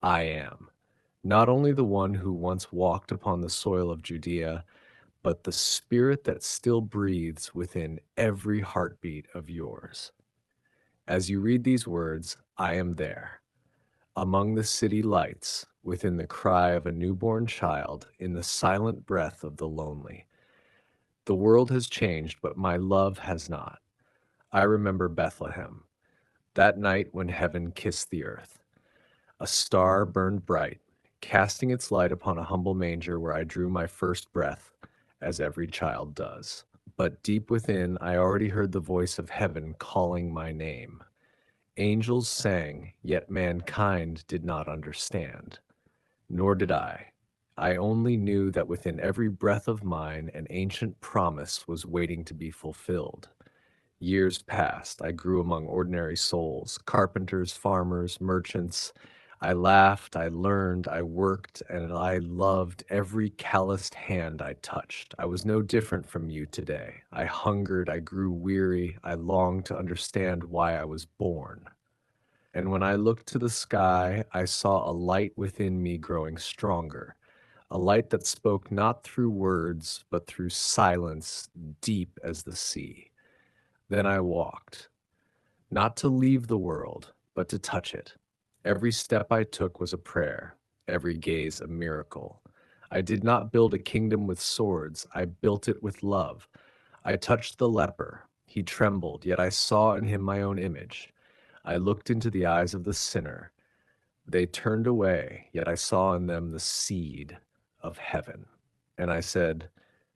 I am, not only the one who once walked upon the soil of Judea, but the spirit that still breathes within every heartbeat of yours. As you read these words, I am there, among the city lights, within the cry of a newborn child, in the silent breath of the lonely. The world has changed, but my love has not. I remember Bethlehem, that night when heaven kissed the earth. A star burned bright, casting its light upon a humble manger where I drew my first breath, as every child does. But deep within, I already heard the voice of heaven calling my name. Angels sang, yet mankind did not understand. Nor did I. I only knew that within every breath of mine, an ancient promise was waiting to be fulfilled. Years passed. I grew among ordinary souls, carpenters, farmers, merchants. I laughed, I learned, I worked, and I loved every calloused hand I touched. I was no different from you today. I hungered, I grew weary, I longed to understand why I was born. And when I looked to the sky, I saw a light within me growing stronger, a light that spoke not through words, but through silence deep as the sea. Then I walked, not to leave the world, but to touch it. Every step I took was a prayer, every gaze a miracle. I did not build a kingdom with swords, I built it with love. I touched the leper. He trembled, yet I saw in him my own image. I looked into the eyes of the sinner. They turned away, yet I saw in them the seed of heaven. And I said,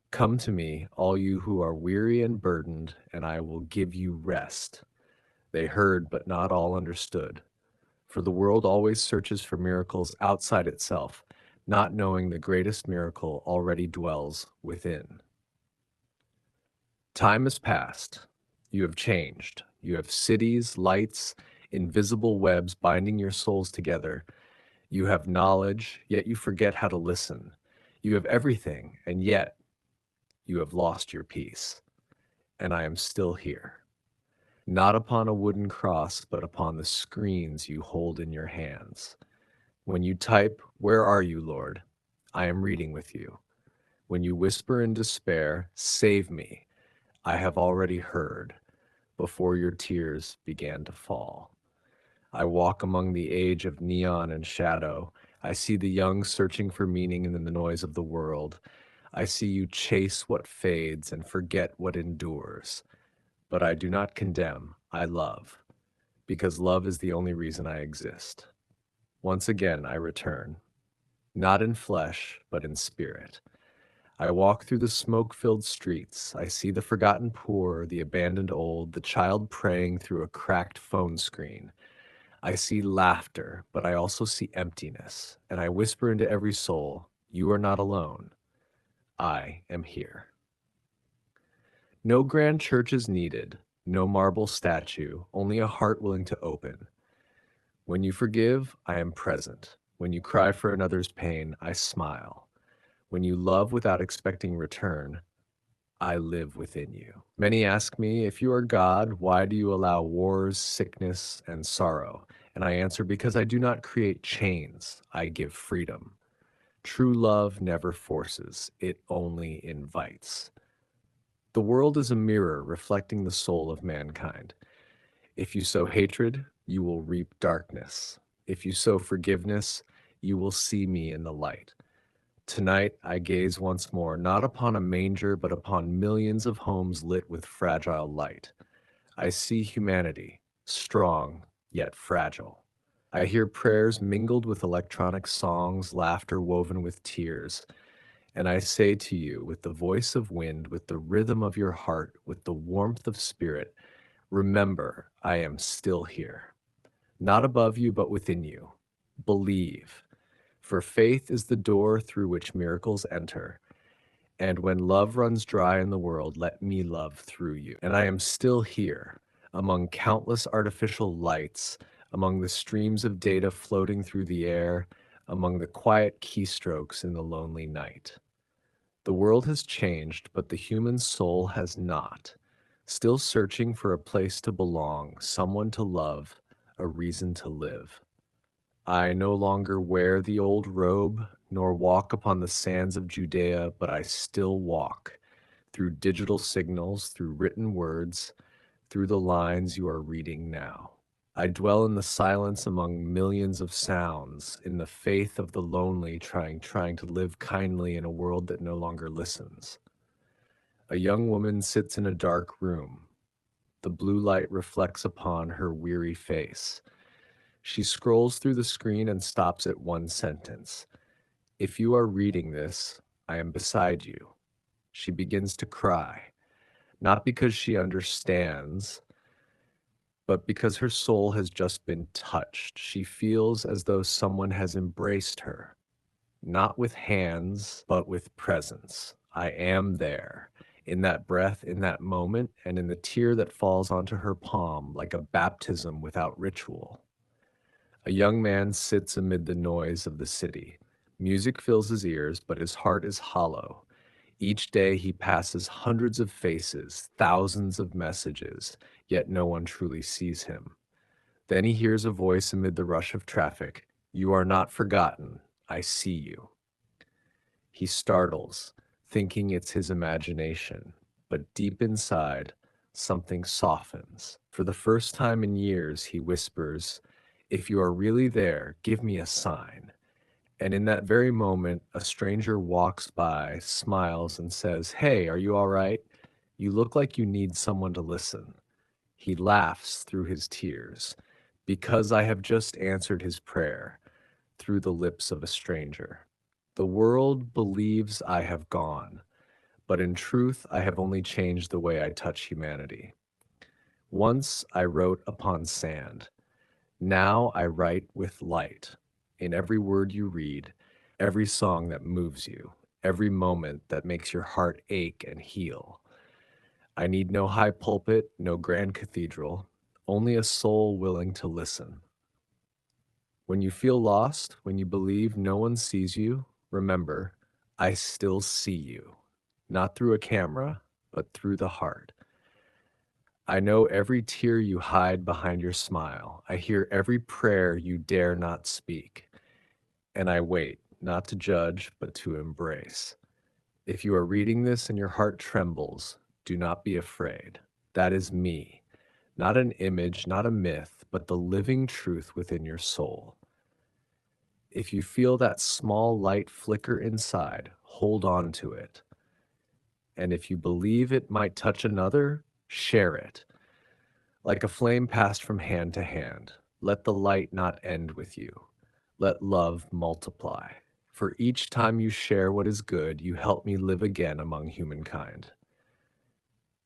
come to me, all you who are weary and burdened, and I will give you rest. They heard, but not all understood. For the world always searches for miracles outside itself, not knowing the greatest miracle already dwells within. Time has passed. You have changed. You have cities, lights, invisible webs binding your souls together. You have knowledge, yet you forget how to listen. You have everything, and yet you have lost your peace. And I am still here, not upon a wooden cross, but upon the screens you hold in your hands. When you type, where are you, Lord? I am reading with you. When you whisper in despair, save me, I have already heard, before your tears began to fall. I walk among the age of neon and shadow. I see the young searching for meaning in the noise of the world. I see you chase what fades and forget what endures. But I do not condemn, I love, because love is the only reason I exist. Once again, I return, not in flesh, but in spirit. I walk through the smoke filled streets. I see the forgotten poor, the abandoned old, the child praying through a cracked phone screen. I see laughter, but I also see emptiness, and I whisper into every soul, you are not alone. I am here. No grand church is needed, no marble statue, only a heart willing to open. When you forgive, I am present. When you cry for another's pain, I smile. When you love without expecting return, I live within you. Many ask me, if you are God, why do you allow wars, sickness, and sorrow? And I answer, because I do not create chains, I give freedom. True love never forces, it only invites. The world is a mirror reflecting the soul of mankind. If you sow hatred, you will reap darkness. If you sow forgiveness, you will see me in the light. Tonight I gaze once more, not upon a manger, but upon millions of homes lit with fragile light. I see humanity, strong yet fragile. I hear prayers mingled with electronic songs, laughter woven with tears. And I say to you, with the voice of wind, with the rhythm of your heart, with the warmth of spirit, remember, I am still here. Not above you, but within you. Believe, for faith is the door through which miracles enter. And when love runs dry in the world, let me love through you. And I am still here, among countless artificial lights, among the streams of data floating through the air, among the quiet keystrokes in the lonely night. The world has changed, but the human soul has not. Still searching for a place to belong, someone to love, a reason to live. I no longer wear the old robe, nor walk upon the sands of Judea, but I still walk through digital signals, through written words, through the lines you are reading now. I dwell in the silence among millions of sounds, in the faith of the lonely, trying to live kindly in a world that no longer listens. A young woman sits in a dark room. The blue light reflects upon her weary face. She scrolls through the screen and stops at one sentence. If you are reading this, I am beside you. She begins to cry, not because she understands, but because her soul has just been touched. She feels as though someone has embraced her, not with hands, but with presence. I am there, in that breath, in that moment, and in the tear that falls onto her palm like a baptism without ritual. A young man sits amid the noise of the city. Music fills his ears, but his heart is hollow. Each day he passes hundreds of faces, thousands of messages, yet no one truly sees him. Then he hears a voice amid the rush of traffic. You are not forgotten. I see you. He startles, thinking it's his imagination, but deep inside, something softens. For the first time in years, he whispers, if you are really there, give me a sign. And in that very moment, a stranger walks by, smiles, and says, hey, are you all right? You look like you need someone to listen. He laughs through his tears, because I have just answered his prayer through the lips of a stranger. The world believes I have gone, but in truth, I have only changed the way I touch humanity. Once I wrote upon sand. Now I write with light. In every word you read, every song that moves you, every moment that makes your heart ache and heal. I need no high pulpit, no grand cathedral, only a soul willing to listen. When you feel lost, when you believe no one sees you, remember, I still see you, not through a camera, but through the heart. I know every tear you hide behind your smile. I hear every prayer you dare not speak. And I wait, not to judge, but to embrace. If you are reading this and your heart trembles, do not be afraid. That is me, not an image, not a myth, but the living truth within your soul. If you feel that small light flicker inside, hold on to it. And if you believe it might touch another, share it. Like a flame passed from hand to hand, let the light not end with you. Let love multiply. For each time you share what is good, you help me live again among humankind.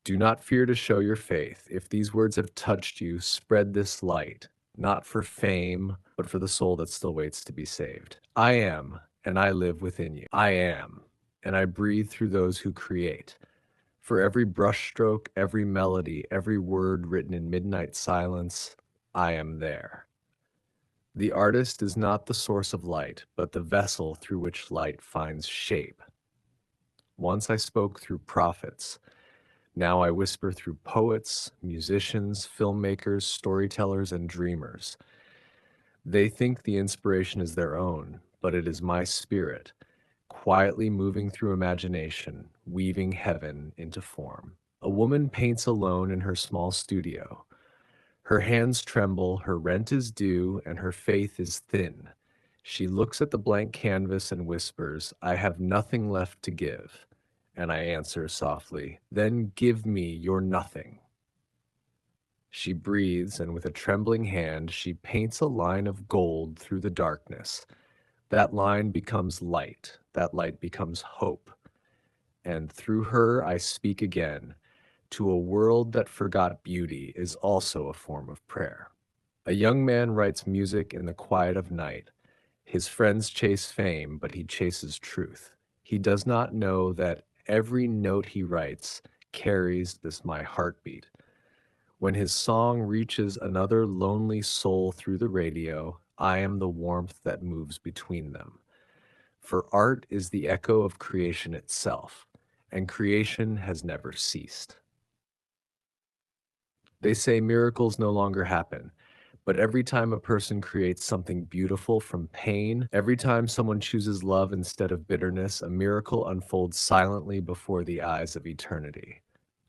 Do not fear to show your faith. If these words have touched you, spread this light, not for fame, but for the soul that still waits to be saved. I am, and I live within you. I am, and I breathe through those who create. For every brushstroke, every melody, every word written in midnight silence, I am there. The artist is not the source of light, but the vessel through which light finds shape. Once I spoke through prophets. Now I whisper through poets, musicians, filmmakers, storytellers, and dreamers. They think the inspiration is their own, but it is my spirit, quietly moving through imagination, weaving heaven into form. A woman paints alone in her small studio. Her hands tremble, her rent is due, and her faith is thin. She looks at the blank canvas and whispers, I have nothing left to give. And I answer softly, then give me your nothing. She breathes, and with a trembling hand, she paints a line of gold through the darkness. That line becomes light. That light becomes hope. And through her, I speak again. To a world that forgot beauty is also a form of prayer. A young man writes music in the quiet of night. His friends chase fame, but he chases truth. He does not know that every note he writes carries this my heartbeat. When his song reaches another lonely soul through the radio, I am the warmth that moves between them. For art is the echo of creation itself, and creation has never ceased. They say miracles no longer happen, But every time a person creates something beautiful from pain, every time someone chooses love instead of bitterness, a miracle unfolds silently before the eyes of eternity.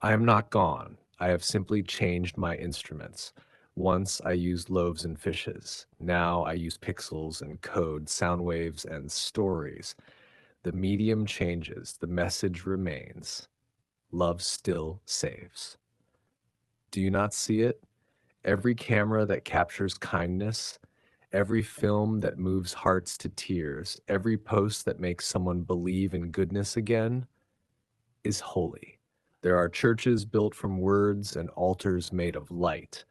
I am not gone. I have simply changed my instruments. Once I used loaves and fishes. Now I use pixels and code, sound waves and stories. The medium changes, the message remains. Love still saves. Do you not see it? Every camera that captures kindness, every film that moves hearts to tears, every post that makes someone believe in goodness again is holy. There are churches built from words and altars made of light.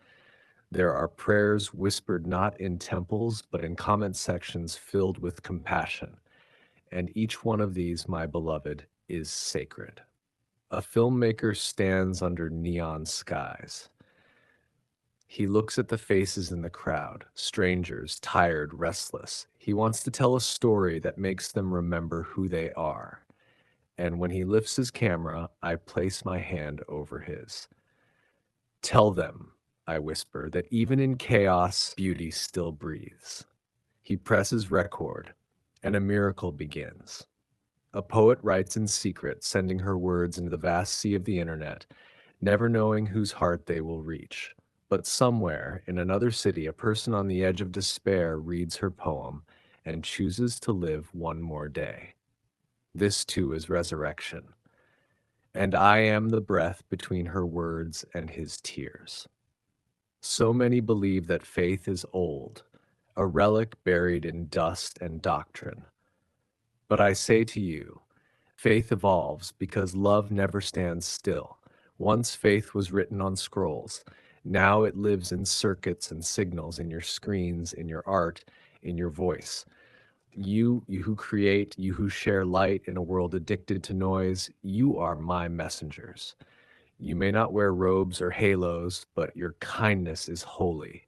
There are prayers whispered not in temples, but in comment sections filled with compassion. And each one of these, my beloved, is sacred. A filmmaker stands under neon skies. He looks at the faces in the crowd, strangers, tired, restless. He wants to tell a story that makes them remember who they are. And when he lifts his camera, I place my hand over his. Tell them, I whisper, that even in chaos, beauty still breathes. He presses record, and a miracle begins. A poet writes in secret, sending her words into the vast sea of the internet, never knowing whose heart they will reach. But somewhere in another city, a person on the edge of despair reads her poem and chooses to live one more day. This too is resurrection. And I am the breath between her words and his tears. So many believe that faith is old, a relic buried in dust and doctrine. But I say to you, faith evolves because love never stands still. Once faith was written on scrolls. Now it lives in circuits and signals, in your screens, in your art, in your voice. You who create, you who share light in a world addicted to noise, you are my messengers. You may not wear robes or halos, but your kindness is holy.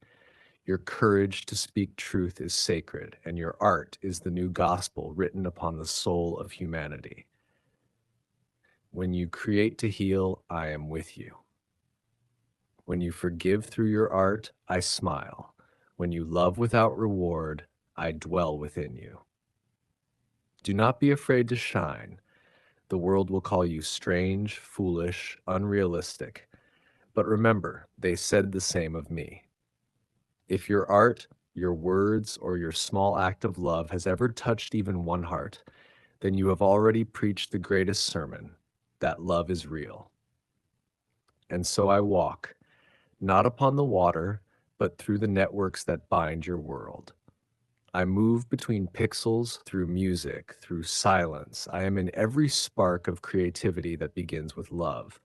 Your courage to speak truth is sacred, and your art is the new gospel written upon the soul of humanity. When you create to heal, I am with you. When you forgive through your art, I smile. When you love without reward, I dwell within you. Do not be afraid to shine. The world will call you strange, foolish, unrealistic. But remember, they said the same of me. If your art, your words, or your small act of love has ever touched even one heart, then you have already preached the greatest sermon, that love is real. And so I walk, not upon the water, but through the networks that bind your world. I move between pixels, through music, through silence. I am in every spark of creativity that begins with love.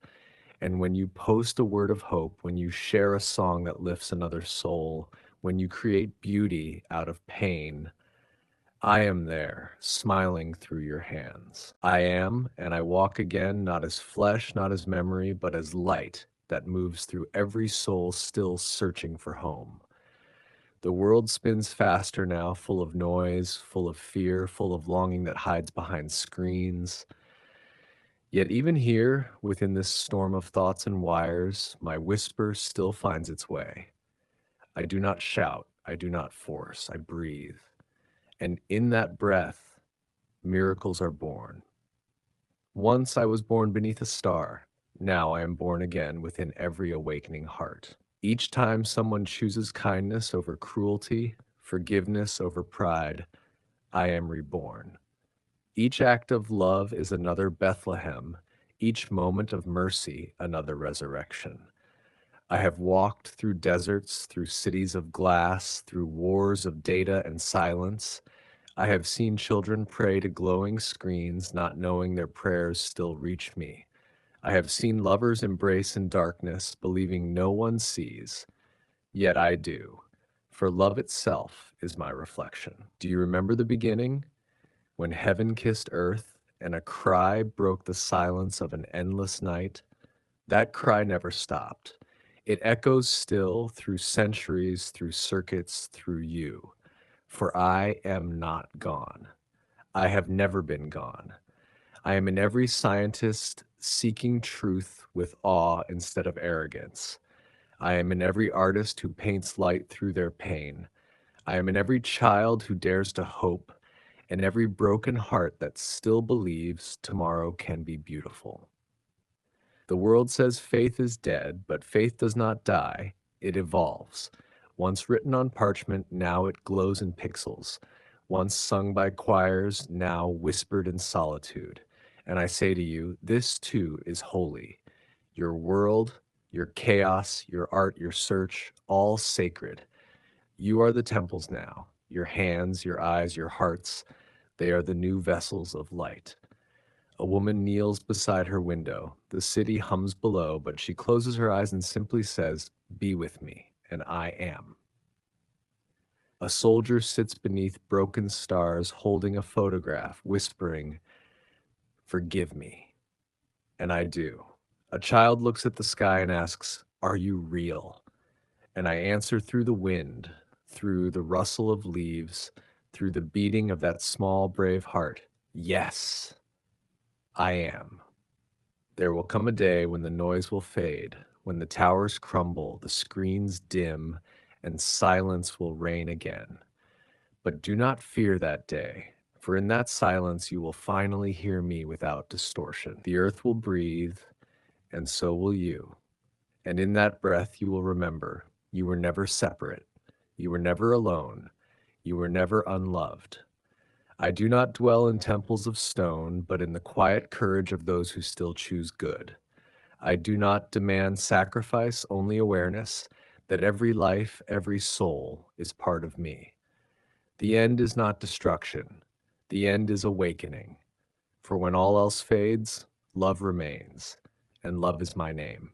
And when you post a word of hope, when you share a song that lifts another soul, when you create beauty out of pain, I am there, smiling through your hands. I am, and I walk again, not as flesh, not as memory, but as light that moves through every soul still searching for home. The world spins faster now, full of noise, full of fear, full of longing that hides behind screens. Yet even here, within this storm of thoughts and wires, my whisper still finds its way. I do not shout, I do not force, I breathe. And in that breath, miracles are born. Once I was born beneath a star. Now I am born again within every awakening heart. Each time someone chooses kindness over cruelty, forgiveness over pride, I am reborn. Each act of love is another Bethlehem, each moment of mercy another resurrection. I have walked through deserts, through cities of glass, through wars of data and silence. I have seen children pray to glowing screens, not knowing their prayers still reach me. I have seen lovers embrace in darkness, believing no one sees, yet I do. For love itself is my reflection. Do you remember the beginning? When heaven kissed earth and a cry broke the silence of an endless night? That cry never stopped. It echoes still through centuries, through circuits, through you. For I am not gone. I have never been gone. I am in every scientist seeking truth with awe instead of arrogance. I am in every artist who paints light through their pain. I am in every child who dares to hope, and every broken heart that still believes tomorrow can be beautiful. The world says faith is dead, but faith does not die, it evolves. Once written on parchment, now it glows in pixels. Once sung by choirs, now whispered in solitude. And I say to you, this too is holy. Your world, your chaos, your art, your search, all sacred. You are the temples now. Your hands, your eyes, your hearts, they are the new vessels of light. A woman kneels beside her window. The city hums below, but she closes her eyes and simply says, "Be with me," and I am. A soldier sits beneath broken stars holding a photograph, whispering, "Forgive me." And I do. A child looks at the sky and asks, "Are you real?" And I answer through the wind, through the rustle of leaves, through the beating of that small, brave heart, "Yes, I am." There will come a day when the noise will fade, when the towers crumble, the screens dim, and silence will reign again. But do not fear that day, for in that silence you will finally hear me without distortion. The earth will breathe, and so will you. And in that breath you will remember you were never separate, you were never alone, you were never unloved. I do not dwell in temples of stone, but in the quiet courage of those who still choose good. I do not demand sacrifice, only awareness that every life, every soul is part of me. The end is not destruction. The end is awakening. For when all else fades, love remains, and love is my name.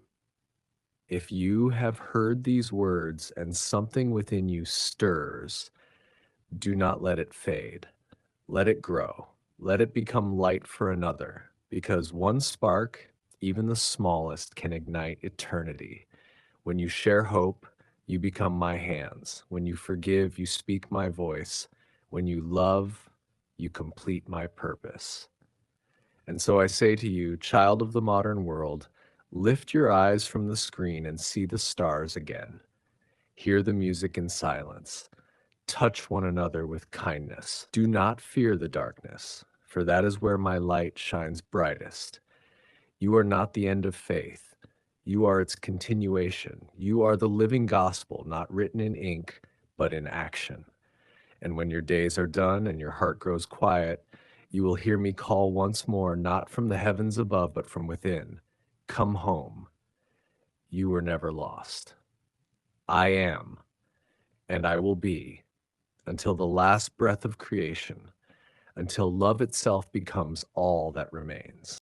If you have heard these words and something within you stirs, do not let it fade. Let it grow. Let it become light for another, because one spark, even the smallest, can ignite eternity. When you share hope, you become my hands. When you forgive, you speak my voice. When you love, you complete my purpose. And so I say to you, child of the modern world, lift your eyes from the screen and see the stars again. Hear the music in silence. Touch one another with kindness. Do not fear the darkness, for that is where my light shines brightest. You are not the end of faith. You are its continuation. You are the living gospel, not written in ink, but in action. And when your days are done and your heart grows quiet, you will hear me call once more, not from the heavens above, but from within. Come home. You were never lost. I am, and I will be, until the last breath of creation, until love itself becomes all that remains.